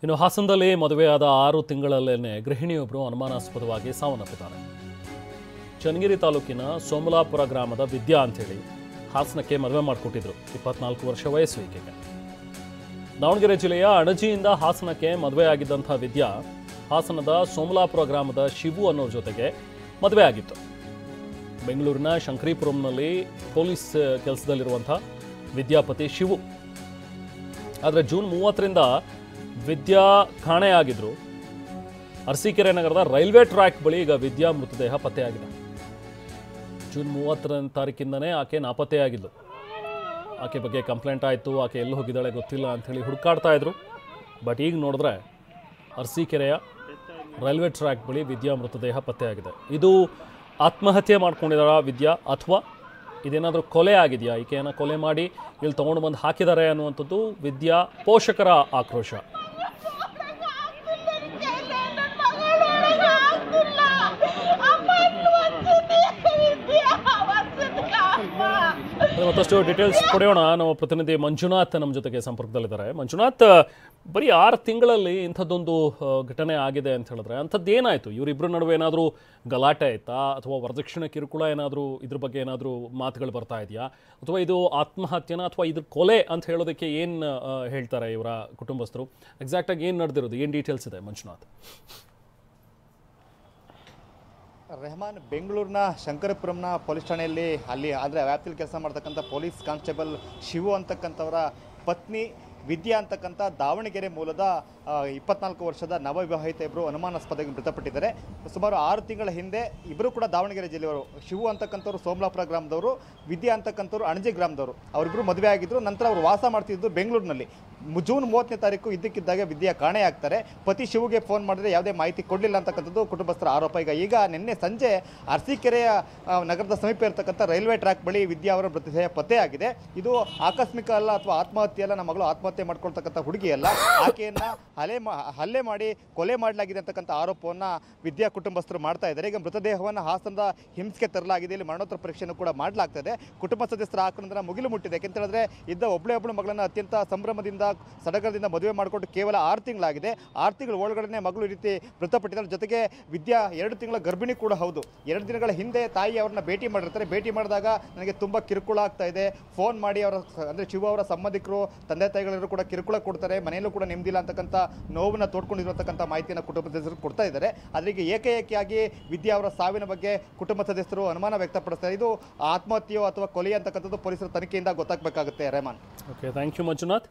ಇನ್ನು ಹಾಸನದಲ್ಲಿ ಮದುವೆಯಾದ 6 ತಿಂಗಳಲ್ಲೇನೆ ಗೃಹಿಣಿಯೊಬ್ಬರು ಅನುಮಾನಾಸ್ಪದವಾಗಿ ಸಾವನ್ನಪ್ಪಿದ್ದಾರೆ. ಚನ್ನಗಿರಿ ತಾಲೂಕಿನ ಸೋಮಲಾಪುರ ಗ್ರಾಮದ ವಿದ್ಯಾ ಅಂತೇಳಿ ಹಾಸನಕ್ಕೆ ಮದುವೆ ಮಾಡಿಕೊಟ್ಟಿದ್ರು. 24 ವರ್ಷ ವಯಸ್ಸು ಈಕೆಗೆ. ದಾವಣಗೆರೆ ಜಿಲ್ಲೆಯ ಅಣಜಿಯಿಂದ ಹಾಸನಕ್ಕೆ ಮದುವೆಯಾಗಿದ್ದಂಥ ವಿದ್ಯಾ ಹಾಸನದ ಸೋಮಲಾಪುರ ಗ್ರಾಮದ ಶಿವು ಅನ್ನೋರ ಜೊತೆಗೆ ಮದುವೆ ಆಗಿತ್ತು. ಬೆಂಗಳೂರಿನ ಶಂಕರಿಪುರಂನಲ್ಲಿ ಪೊಲೀಸ್ ಕೆಲಸದಲ್ಲಿರುವಂಥ ವಿದ್ಯಾಪತಿ ಶಿವು. ಆದರೆ ಜೂನ್ 30ರಿಂದ ವಿದ್ಯಾ ಕಾಣೆಯಾಗಿದ್ರು. ಅರಸೀಕೆರೆ ನಗರದ ರೈಲ್ವೆ ಟ್ರ್ಯಾಕ್ ಬಳಿ ಈಗ ವಿದ್ಯಾ ಮೃತದೇಹ ಪತ್ತೆಯಾಗಿದೆ. ಜೂನ್ 30ರ ತಾರೀಕಿಂದನೇ ಆಕೆ ನಾಪತ್ತೆಯಾಗಿದ್ಲು. ಆಕೆ ಬಗ್ಗೆ ಕಂಪ್ಲೇಂಟ್ ಆಯಿತು. ಆಕೆ ಎಲ್ಲಿ ಹೋಗಿದ್ದಾಳೆ ಗೊತ್ತಿಲ್ಲ ಅಂಥೇಳಿ ಹುಡುಕಾಡ್ತಾ ಇದ್ರು. ಬಟ್ ಈಗ ನೋಡಿದ್ರೆ ಅರಸೀಕೆರೆಯ ರೈಲ್ವೆ ಟ್ರ್ಯಾಕ್ ಬಳಿ ವಿದ್ಯಾ ಮೃತದೇಹ ಪತ್ತೆಯಾಗಿದೆ. ಇದು ಆತ್ಮಹತ್ಯೆ ಮಾಡ್ಕೊಂಡಿದ್ದಾರಾ ವಿದ್ಯಾ, ಅಥವಾ ಇದೇನಾದರೂ ಕೊಲೆ ಆಗಿದೆಯಾ, ಈಕೆಯನ್ನು ಕೊಲೆ ಮಾಡಿ ಇಲ್ಲಿ ತೊಗೊಂಡು ಬಂದು ಹಾಕಿದ್ದಾರೆ ಅನ್ನುವಂಥದ್ದು ವಿದ್ಯಾ ಪೋಷಕರ ಆಕ್ರೋಶ. ಮತ್ತಷ್ಟು ಡೀಟೇಲ್ಸ್ ಪಡೆಯೋಣ. ನಮ್ಮ ಪ್ರತಿನಿಧಿ ಮಂಜುನಾಥ್ ನಮ್ಮ ಜೊತೆಗೆ ಸಂಪರ್ಕದಲ್ಲಿದ್ದಾರೆ. ಮಂಜುನಾಥ್, ಬರೀ 6 ತಿಂಗಳಲ್ಲಿ ಇಂಥದ್ದೊಂದು ಘಟನೆ ಆಗಿದೆ ಅಂತ ಹೇಳಿದ್ರೆ ಅಂಥದ್ದು ಏನಾಯಿತು? ಇವರಿಬ್ಬರ ನಡುವೆ ಏನಾದರೂ ಗಲಾಟೆ ಆಯಿತಾ, ಅಥವಾ ವರದಕ್ಷಿಣೆ ಕಿರುಕುಳ ಏನಾದರೂ ಇದ್ರ ಬಗ್ಗೆ ಏನಾದರೂ ಮಾತುಗಳು ಬರ್ತಾ ಇದೆಯಾ, ಅಥವಾ ಇದು ಆತ್ಮಹತ್ಯೆನ ಅಥವಾ ಇದ್ರ ಕೊಲೆ ಅಂತ ಹೇಳೋದಕ್ಕೆ ಏನು ಹೇಳ್ತಾರೆ ಇವರ ಕುಟುಂಬಸ್ಥರು? ಎಕ್ಸಾಕ್ಟಾಗಿ ಏನು ನಡೆದಿರೋದು, ಏನು ಡೀಟೇಲ್ಸ್ ಇದೆ ಮಂಜುನಾಥ್? ರೆಹಮಾನ್, ಬೆಂಗಳೂರಿನ ಶಂಕರಪುರಂನ ಪೊಲೀಸ್ ಠಾಣೆಯಲ್ಲಿ ಅಲ್ಲಿ ಅಂದರೆ ವ್ಯಾಪ್ತಿಯಲ್ಲಿ ಕೆಲಸ ಮಾಡ್ತಕ್ಕಂಥ ಪೊಲೀಸ್ ಕಾನ್ಸ್ಟೇಬಲ್ ಶಿವು ಅಂತಕ್ಕಂಥವರ ಪತ್ನಿ ವಿದ್ಯಾ ಅಂತಕ್ಕಂಥ ದಾವಣಗೆರೆ ಮೂಲದ 24 ವರ್ಷದ ನವವಿವಾಹಿತ ಇಬ್ಬರು ಅನುಮಾನಾಸ್ಪದವಾಗಿ ಮೃತಪಟ್ಟಿದ್ದಾರೆ. ಸುಮಾರು 6 ತಿಂಗಳ ಹಿಂದೆ ಇಬ್ಬರು ಕೂಡ ದಾವಣಗೆರೆ ಜಿಲ್ಲೆಯವರು. ಶಿವು ಅಂತಕ್ಕಂಥವ್ರು ಸೋಮಲಾಪುರ ಗ್ರಾಮದವರು, ವಿದ್ಯಾ ಅಂತಕ್ಕಂಥವ್ರು ಅಣಜಿ ಗ್ರಾಮದವರು. ಅವರಿಬ್ಬರು ಮದುವೆ ಆಗಿದ್ದರು. ನಂತರ ಅವರು ವಾಸ ಮಾಡ್ತಿದ್ದು ಬೆಂಗಳೂರಿನಲ್ಲಿ. ಜೂನ್ 30ನೇ ತಾರೀಕು ಇದ್ದಕ್ಕಿದ್ದಾಗ ವಿದ್ಯಾ ಕಾಣೆಯಾಗ್ತಾರೆ. ಪತಿ ಶಿವುಗೆ ಫೋನ್ ಮಾಡಿದ್ರೆ ಯಾವುದೇ ಮಾಹಿತಿ ಕೊಡಲಿಲ್ಲ ಅಂತಕ್ಕಂಥದ್ದು ಕುಟುಂಬಸ್ಥರ ಆರೋಪ. ಈಗ ನಿನ್ನೆ ಸಂಜೆ ಅರಸೀಕೆರೆಯ ನಗರದ ಸಮೀಪ ಇರತಕ್ಕಂಥ ರೈಲ್ವೆ ಟ್ರ್ಯಾಕ್ ಬಳಿ ವಿದ್ಯಾ ಅವರ ಮೃತದೇಹ ಪತ್ತೆಯಾಗಿದೆ. ಇದು ಆಕಸ್ಮಿಕ ಅಲ್ಲ ಅಥವಾ ಆತ್ಮಹತ್ಯೆ ಅಲ್ಲ. ನಮ್ಮ ಮಗಳು ಆತ್ಮಹತ್ಯೆ ಮಾಡ್ಕೊಳ್ತಕ್ಕಂಥ ಹುಡುಗಿ ಅಲ್ಲ. ಆಕೆಯನ್ನ ಹಲ್ಲೆ ಮಾಡಿ ಕೊಲೆ ಮಾಡಲಾಗಿದೆ ಅಂತಕ್ಕಂಥ ಆರೋಪವನ್ನು ವಿದ್ಯಾ ಕುಟುಂಬಸ್ಥರು ಮಾಡ್ತಾ ಇದ್ದಾರೆ. ಈಗ ಮೃತದೇಹವನ್ನು ಹಾಸನದ ಹಿಮ್ಸ್ಗೆ ತರಲಾಗಿದೆ. ಇಲ್ಲಿ ಮರಣೋತ್ತರ ಪರೀಕ್ಷೆಯನ್ನು ಕೂಡ ಮಾಡಲಾಗ್ತದೆ. ಕುಟುಂಬ ಸದಸ್ಯರ ಆಕ್ರಂದನ ಮುಗಿಲು ಮುಟ್ಟಿದೆ. ಯಾಕೆಂತ ಹೇಳಿದ್ರೆ ಇದ್ದ ಒಬ್ಬಳು ಮಗಳನ್ನು ಅತ್ಯಂತ ಸಂಭ್ರಮದಿಂದ ಸಡಗರದಿಂದ ಮದುವೆ ಮಾಡಿಕೊಂಡು ಕೇವಲ 6 ತಿಂಗಳಾಗಿದೆ. 6 ತಿಂಗಳ ಒಳಗಡೆ ಮಗಳು ಈ ರೀತಿ ಮೃತಪಟ್ಟಿದ್ದಾರೆ. ಜೊತೆಗೆ ವಿದ್ಯಾ 2 ತಿಂಗಳ ಗರ್ಭಿಣಿ ಕೂಡ ಹೌದು. 2 ದಿನಗಳ ಹಿಂದೆ ತಾಯಿ ಅವ್ರನ್ನ ಭೇಟಿ ಮಾಡಿರ್ತಾರೆ. ಭೇಟಿ ಮಾಡಿದಾಗ ನನಗೆ ತುಂಬ ಕಿರುಕುಳ ಆಗ್ತಾ ಇದೆ, ಫೋನ್ ಮಾಡಿ ಅವರ ಅಂದರೆ ಶಿವ ಅವರ ಸಂಬಂಧಿಕರು ತಂದೆ ತಾಯಿಗಳೆಲ್ಲರೂ ಕೂಡ ಕಿರುಕುಳ ಕೊಡ್ತಾರೆ, ಮನೆಯಲ್ಲೂ ಕೂಡ ನೆಮ್ಮದಿಲ್ಲ ಅಂತಕ್ಕಂಥ ನೋವನ್ನು ತೋಡ್ಕೊಂಡಿರುವಂತಕ್ಕಂಥ ಮಾಹಿತಿಯನ್ನು ಕುಟುಂಬ ಸದಸ್ಯರು ಕೊಡ್ತಾ ಇದ್ದಾರೆ. ಅದರಿಗೆ ಏಕಾಏಕಿಯಾಗಿ ವಿದ್ಯಾ ಅವರ ಸಾವಿನ ಬಗ್ಗೆ ಕುಟುಂಬ ಸದಸ್ಯರು ಅನುಮಾನ ವ್ಯಕ್ತಪಡಿಸ್ತಾರೆ. ಇದು ಆತ್ಮಹತ್ಯೆಯೋ ಅಥವಾ ಕೊಲೆ ಅಂತಕ್ಕಂಥದ್ದು ಪೊಲೀಸರ ತನಿಖೆಯಿಂದ ಗೊತ್ತಾಗಬೇಕಾಗುತ್ತೆ. Rehman. Okay, thank you Manjunath.